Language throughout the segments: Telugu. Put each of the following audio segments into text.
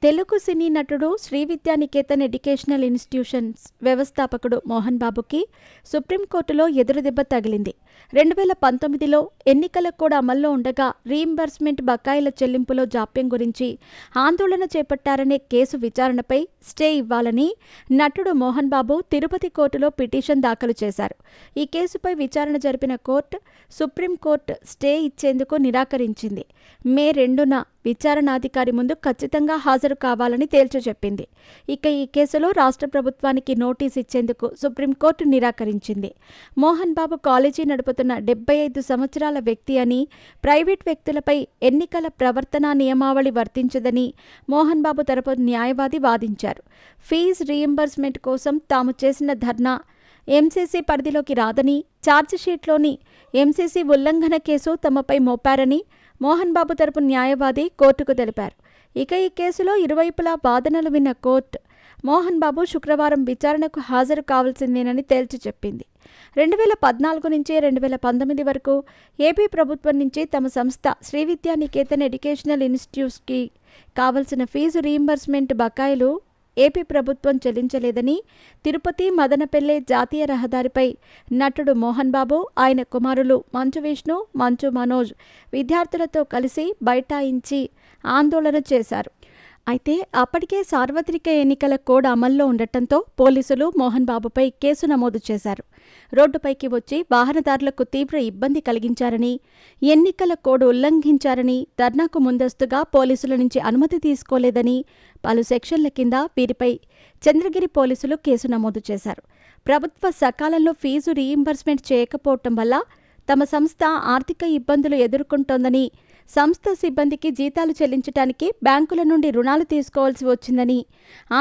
తెలుగు సినీ నటుడు శ్రీ విద్యానికేతన్ ఎడ్యుకేషనల్ ఇన్స్టిట్యూషన్స్ వ్యవస్థాపకుడు మోహన్ బాబుకి సుప్రీంకోర్టులో ఎదురుదెబ్బ తగిలింది. 2019లో ఎన్నికల కోడ్ అమల్లో ఉండగా రీయింబర్స్మెంట్ బకాయిల చెల్లింపులో జాప్యం గురించి ఆందోళన చేపట్టారనే కేసు విచారణపై స్టే ఇవ్వాలని నటుడు మోహన్ బాబు తిరుపతి కోర్టులో పిటిషన్ దాఖలు చేశారు. ఈ కేసుపై విచారణ జరిపిన కోర్టు సుప్రీంకోర్టు స్టే ఇచ్చేందుకు నిరాకరించింది. మే 2న విచారణాధికారి ముందు ఖచ్చితంగా హాజరు కావాలని తేల్చిచెప్పింది. ఇక ఈ కేసులో రాష్ట్ర ప్రభుత్వానికి నోటీస్ ఇచ్చేందుకు సుప్రీంకోర్టు నిరాకరించింది. మోహన్ బాబు కాలేజీ నడుపుతున్న 75 సంవత్సరాల వ్యక్తి అని, ప్రైవేట్ వ్యక్తులపై ఎన్నికల ప్రవర్తనా నియమావళి వర్తించదని మోహన్ బాబు తరపు న్యాయవాది వాదించారు. ఫీజు రీయింబర్స్మెంట్ కోసం తాము చేసిన ధర్నా ఎంసీసీ పరిధిలోకి రాదని, ఛార్జిషీట్లోని ఎంసీసీ ఉల్లంఘన కేసు తమపై మోపారని మోహన్ బాబు తరపు న్యాయవాది కోర్టుకు తెలిపారు. ఇక ఈ కేసులో ఇరువైపులా వాదనలు విన్న కోర్టు మోహన్ బాబు శుక్రవారం విచారణకు హాజరు కావాల్సిందేనని తేల్చి చెప్పింది. 2014 నుంచి 2019 వరకు ఏపీ ప్రభుత్వం నుంచి తమ సంస్థ శ్రీ విద్యానికేతన్ ఎడ్యుకేషనల్ ఇన్స్టిట్యూట్స్కి కావలసిన ఫీజు రీయింబర్స్మెంట్ బకాయిలు ఏపీ ప్రభుత్వం చెల్లించలేదని, తిరుపతి మదనపల్లె జాతీయ రహదారిపై నటుడు మోహన్ బాబు, ఆయన కుమారులు మంచు విష్ణు, మంచు మనోజ్ విద్యార్థులతో కలిసి బైఠాయించి ఆందోళన చేశారు. అయితే అప్పటికే సార్వత్రిక ఎన్నికల కోడ్ అమల్లో ఉండటంతో పోలీసులు మోహన్ బాబుపై కేసు నమోదు చేశారు. రోడ్డుపైకి వచ్చి వాహనదారులకు తీవ్ర ఇబ్బంది కలిగించారని, ఎన్నికల కోడ్ ఉల్లంఘించారని, ధర్నాకు ముందస్తుగా పోలీసుల నుంచి అనుమతి తీసుకోలేదని పలు సెక్షన్ల కింద వీరిపై చంద్రగిరి పోలీసులు కేసు నమోదు చేశారు. ప్రభుత్వ సకాలంలో ఫీజు రీయింబర్స్మెంట్ చేయకపోవటం వల్ల తమ సంస్థ ఆర్థిక ఇబ్బందులు ఎదుర్కొంటోందని, సంస్థ సిబ్బందికి జీతాలు చెల్లించడానికి బ్యాంకుల నుండి రుణాలు తీసుకోవాల్సి వచ్చిందని,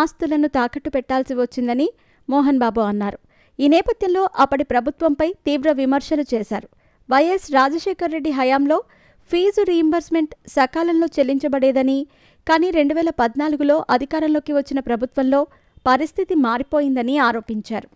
ఆస్తులను తాకట్టు పెట్టాల్సి వచ్చిందని మోహన్ బాబు అన్నారు. ఈ నేపథ్యంలో అప్పటి ప్రభుత్వంపై తీవ్ర విమర్శలు చేశారు. వైఎస్ రాజశేఖర రెడ్డి హయాంలో ఫీజు రీయింబర్స్మెంట్ సకాలంలో చెల్లించబడేదని, కానీ 2014లో అధికారంలోకి వచ్చిన ప్రభుత్వంలో పరిస్థితి మారిపోయిందని ఆరోపించారు.